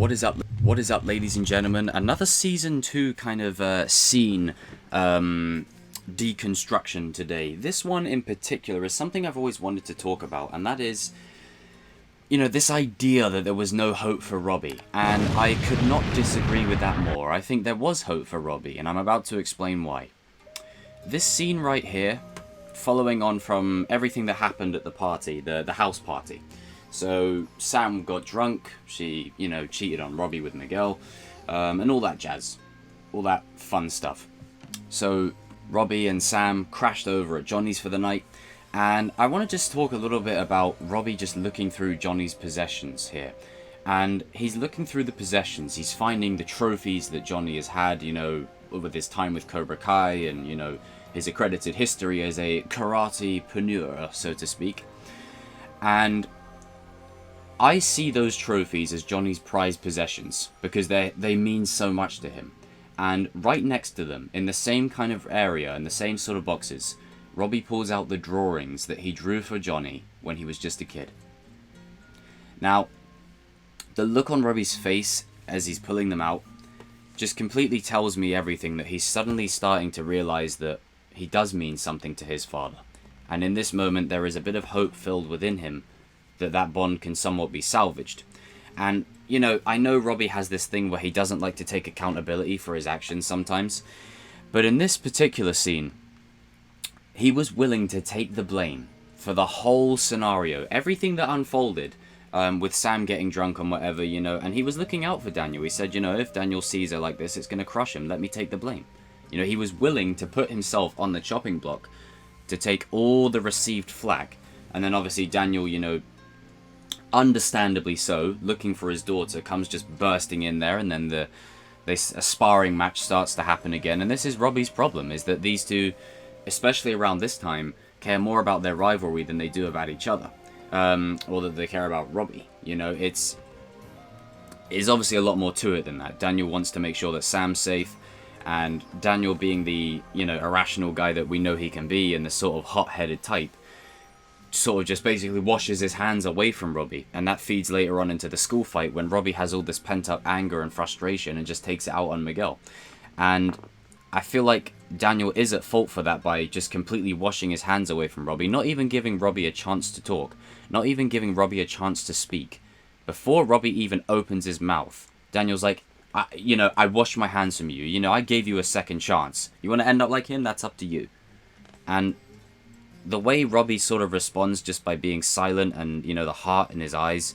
What is up, ladies and gentlemen? Another season 2 kind of scene deconstruction today. This one in particular is something I've always wanted to talk about, and that is, you know, this idea that there was no hope for Robby. And I could not disagree with that more. I think there was hope for Robby, and I'm about to explain why. This scene right here, following on from everything that happened at the party, the house party. So Sam got drunk, she, you know, cheated on Robby with Miguel, and all that jazz. All that fun stuff. So Robby and Sam crashed over at Johnny's for the night, and I want to just talk a little bit about Robby just looking through Johnny's possessions here. And he's looking through the possessions, he's finding the trophies that Johnny has had, you know, with his time with Cobra Kai and, you know, his accredited history as a karate-preneur, so to speak. And I see those trophies as Johnny's prized possessions because they mean so much to him. And right next to them, in the same kind of area, in the same sort of boxes, Robby pulls out the drawings that he drew for Johnny when he was just a kid. Now, the look on Robby's face as he's pulling them out just completely tells me everything, that he's suddenly starting to realize that he does mean something to his father. And in this moment, there is a bit of hope filled within him that that bond can somewhat be salvaged. And, you know, I know Robby has this thing where he doesn't like to take accountability for his actions sometimes. But in this particular scene, he was willing to take the blame for the whole scenario. Everything that unfolded with Sam getting drunk and whatever, you know. And he was looking out for Daniel. He said, you know, if Daniel sees her like this, it's going to crush him. Let me take the blame. You know, he was willing to put himself on the chopping block to take all the received flack. And then obviously Daniel, you know, understandably so, looking for his daughter, comes just bursting in there, and then a sparring match starts to happen again. And this is Robby's problem, is that these two, especially around this time, care more about their rivalry than they do about each other, or that they care about Robby. You know, it's obviously a lot more to it than that. Daniel wants to make sure that Sam's safe, and Daniel, being the, you know, irrational guy that we know he can be, and the sort of hot-headed type, sort of just basically washes his hands away from Robby, and that feeds later on into the school fight when Robby has all this pent-up anger and frustration and just takes it out on Miguel. And I feel like Daniel is at fault for that by just completely washing his hands away from Robby, not even giving Robby a chance to talk, not even giving Robby a chance to speak. Before Robby even opens his mouth, Daniel's like, I washed my hands from you, you know, I gave you a second chance. You want to end up like him? That's up to you. And the way Robby sort of responds just by being silent, and, you know, the hurt in his eyes,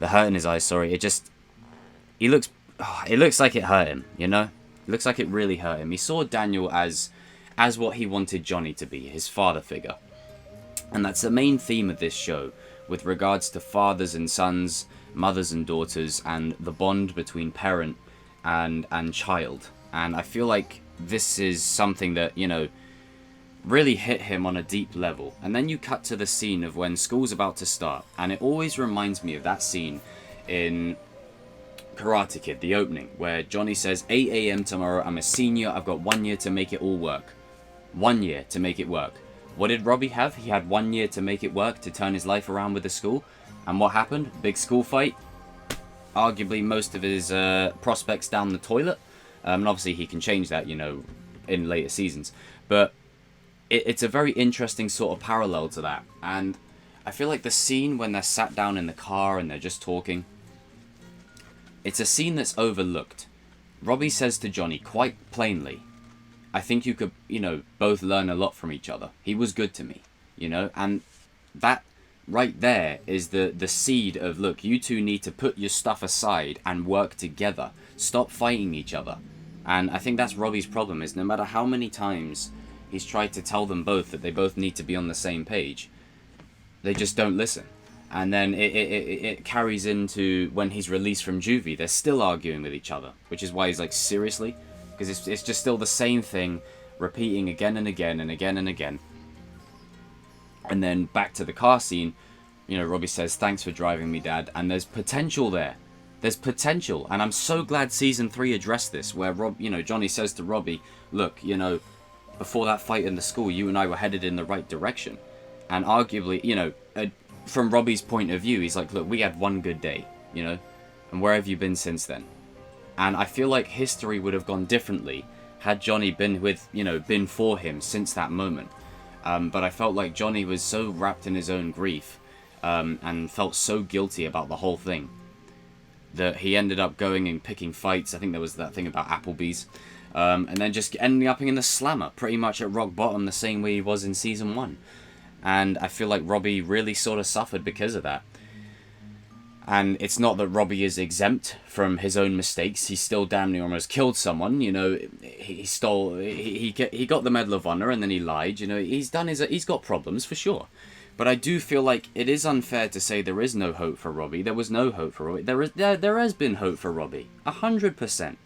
sorry, it looks like it hurt him, you know? It looks like it really hurt him. He saw Daniel as what he wanted Johnny to be, his father figure. And that's the main theme of this show, with regards to fathers and sons, mothers and daughters, and the bond between parent and child. And I feel like this is something that, you know, really hit him on a deep level. And then you cut to the scene of when school's about to start, and it always reminds me of that scene in Karate Kid, the opening, where Johnny says, 8 a.m. tomorrow, I'm a senior, I've got 1 year to make it all work. 1 year to make it work. What did Robby have? He had 1 year to make it work, to turn his life around with the school. And what happened? Big school fight. Arguably most of his prospects down the toilet. And obviously he can change that, you know, in later seasons. But it's a very interesting sort of parallel to that. And I feel like the scene when they're sat down in the car and they're just talking, it's a scene that's overlooked. Robby says to Johnny quite plainly, I think you could, you know, both learn a lot from each other. He was good to me, you know, and that right there is the seed of, look, you two need to put your stuff aside and work together. Stop fighting each other. And I think that's Robby's problem, is no matter how many times he's tried to tell them both that they both need to be on the same page, they just don't listen. And then it carries into when he's released from juvie. They're still arguing with each other, which is why he's like, seriously? Because it's just still the same thing, repeating again and again and again and again. And then back to the car scene, you know, Robby says, thanks for driving me, Dad. And there's potential there. There's potential. And I'm so glad season 3 addressed this, where Johnny says to Robby, look, you know, before that fight in the school, you and I were headed in the right direction. And arguably, you know, from Robby's point of view, he's like, look, we had one good day, you know. And where have you been since then? And I feel like history would have gone differently had Johnny been been for him since that moment. But I felt like Johnny was so wrapped in his own grief, and felt so guilty about the whole thing, that he ended up going and picking fights. I think there was that thing about Applebee's. And then just ending up in the slammer, pretty much at rock bottom, the same way he was in season 1. And I feel like Robby really sort of suffered because of that. And it's not that Robby is exempt from his own mistakes. He still damn near almost killed someone. You know, he stole. He got the Medal of Honor and then he lied. You know, he's got problems for sure. But I do feel like it is unfair to say there is no hope for Robby. There was no hope for Robby. There has been hope for Robby. 100%.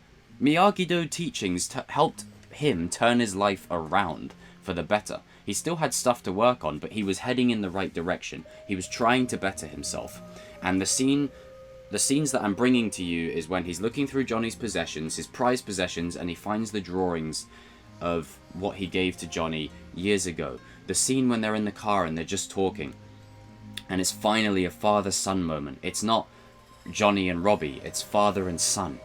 Miyagi-Do teachings helped him turn his life around for the better. He still had stuff to work on, but he was heading in the right direction. He was trying to better himself. And the scenes that I'm bringing to you is when he's looking through Johnny's possessions, his prized possessions, and he finds the drawings of what he gave to Johnny years ago. The scene when they're in the car and they're just talking. And it's finally a father-son moment. It's not Johnny and Robby, it's father and son.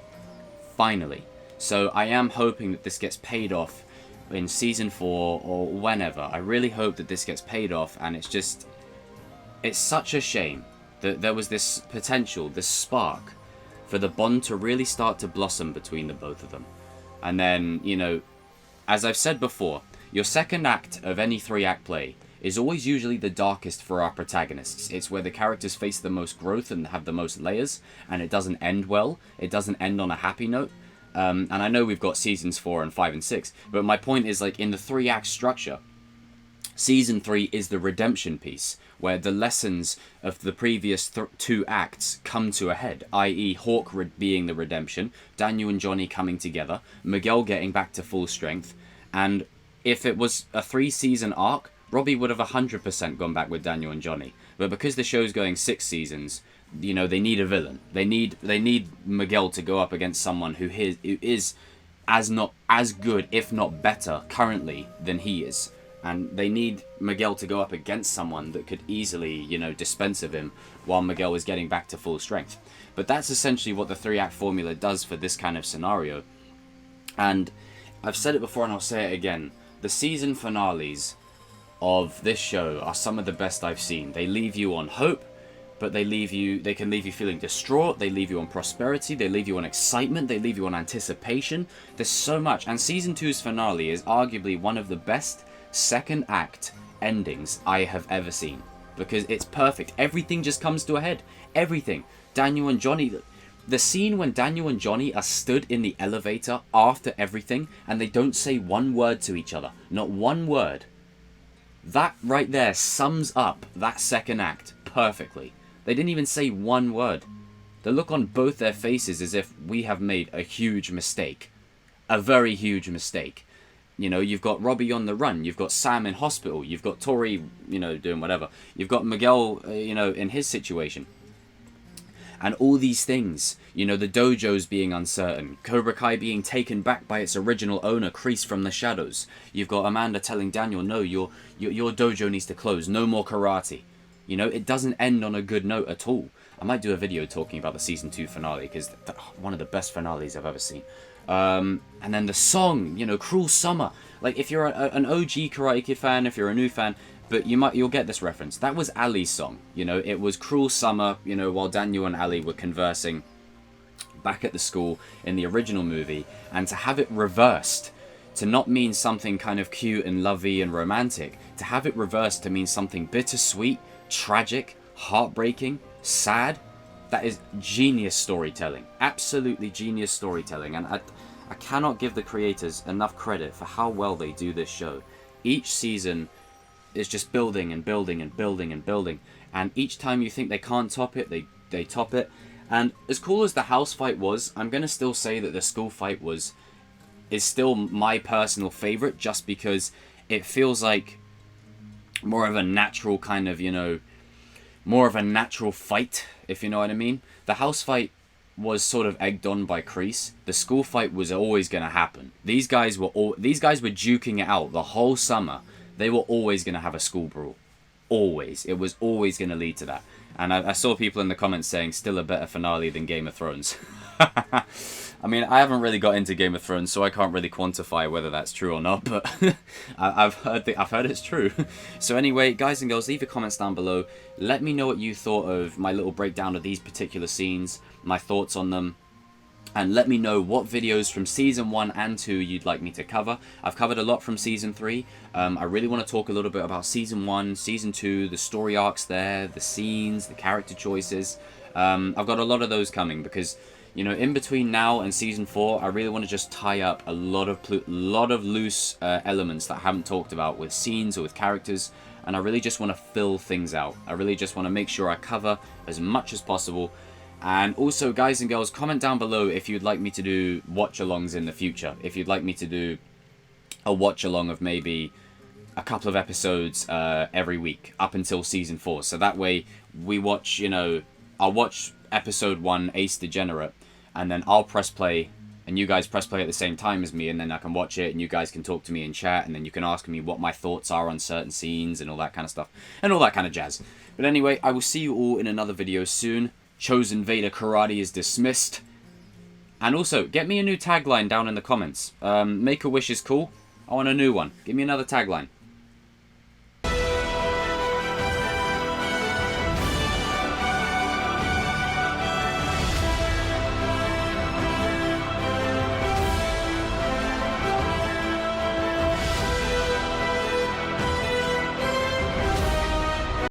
Finally. So I am hoping that this gets paid off in season 4 or whenever. I really hope that this gets paid off, and it's such a shame that there was this potential, this spark, for the bond to really start to blossom between the both of them. And then, you know, as I've said before, your second act of any 3-act play is always usually the darkest for our protagonists. It's where the characters face the most growth and have the most layers, and it doesn't end well. It doesn't end on a happy note. And I know we've got seasons 4 and 5 and 6, but my point is, like, in the 3-act structure, season 3 is the redemption piece, where the lessons of the previous 2 acts come to a head, i.e. Hawk being the redemption, Daniel and Johnny coming together, Miguel getting back to full strength, and if it was a 3-season arc, Robby would have 100% gone back with Daniel and Johnny. But because the show's going 6 seasons, you know, they need a villain. They need Miguel to go up against someone who is as good, if not better, currently than he is. And they need Miguel to go up against someone that could easily, you know, dispense of him while Miguel is getting back to full strength. But that's essentially what the 3-act formula does for this kind of scenario. And I've said it before and I'll say it again. The season finales of this show are some of the best I've seen. They leave you on hope, but they can leave you feeling distraught, they leave you on prosperity, they leave you on excitement, they leave you on anticipation. There's so much. And season 2's finale is arguably one of the best second act endings I have ever seen, because it's perfect. Everything just comes to a head. Everything. Daniel and Johnny, the scene when Daniel and Johnny are stood in the elevator after everything and they don't say one word to each other, not one word, that right there sums up that second act perfectly. They didn't even say one word. The look on both their faces is if we have made a huge mistake, a very huge mistake. You know, you've got Robby on the run, you've got Sam in hospital, you've got Tori, you know, doing whatever. You've got Miguel, you know, in his situation. And all these things, you know, the dojo's being uncertain, Cobra Kai being taken back by its original owner, Kreese from the shadows. You've got Amanda telling Daniel, no, your dojo needs to close, no more karate. You know, it doesn't end on a good note at all. I might do a video talking about the season 2 finale, because one of the best finales I've ever seen. And then the song, you know, Cruel Summer. Like, if you're an OG Karate Kid fan, if you're a new fan, but you'll get this reference. That was Ali's song. You know, it was Cruel Summer, you know, while Daniel and Ali were conversing back at the school in the original movie. And to have it reversed, to not mean something kind of cute and lovey and romantic, to have it reversed to mean something bittersweet, tragic, heartbreaking, sad, that is genius storytelling. Absolutely genius storytelling. And I cannot give the creators enough credit for how well they do this show. Each season is just building and building and building and building. And each time you think they can't top it, they top it. And as cool as the house fight was, I'm going to still say that the school fight is still my personal favorite, just because it feels like more of a natural kind of, you know, more of a natural fight, if you know what I mean. The house fight was sort of egged on by Kreese. The school fight was always going to happen. These guys were duking it out the whole summer. They were always going to have a school brawl. Always. It was always going to lead to that. And I saw people in the comments saying still a better finale than Game of Thrones. I mean, I haven't really got into Game of Thrones, so I can't really quantify whether that's true or not, but I've heard it's true. So anyway, guys and girls, leave your comments down below. Let me know what you thought of my little breakdown of these particular scenes, my thoughts on them. And let me know what videos from Season 1 and 2 you'd like me to cover. I've covered a lot from Season 3. I really want to talk a little bit about Season 1, Season 2, the story arcs there, the scenes, the character choices. I've got a lot of those coming because, you know, in between now and Season 4, I really want to just tie up a lot of loose elements that I haven't talked about with scenes or with characters. And I really just want to fill things out. I really just want to make sure I cover as much as possible. And also, guys and girls, comment down below if you'd like me to do watch-alongs in the future. If you'd like me to do a watch-along of maybe a couple of episodes every week up until Season 4. So that way we watch, you know, I'll watch Episode 1, Ace Degenerate, and then I'll press play, and you guys press play at the same time as me, and then I can watch it, and you guys can talk to me in chat, and then you can ask me what my thoughts are on certain scenes and all that kind of stuff, and all that kind of jazz. But anyway, I will see you all in another video soon. Chosen Vader Karate is dismissed. And also, get me a new tagline down in the comments. Make a Wish is cool. I want a new one. Give me another tagline.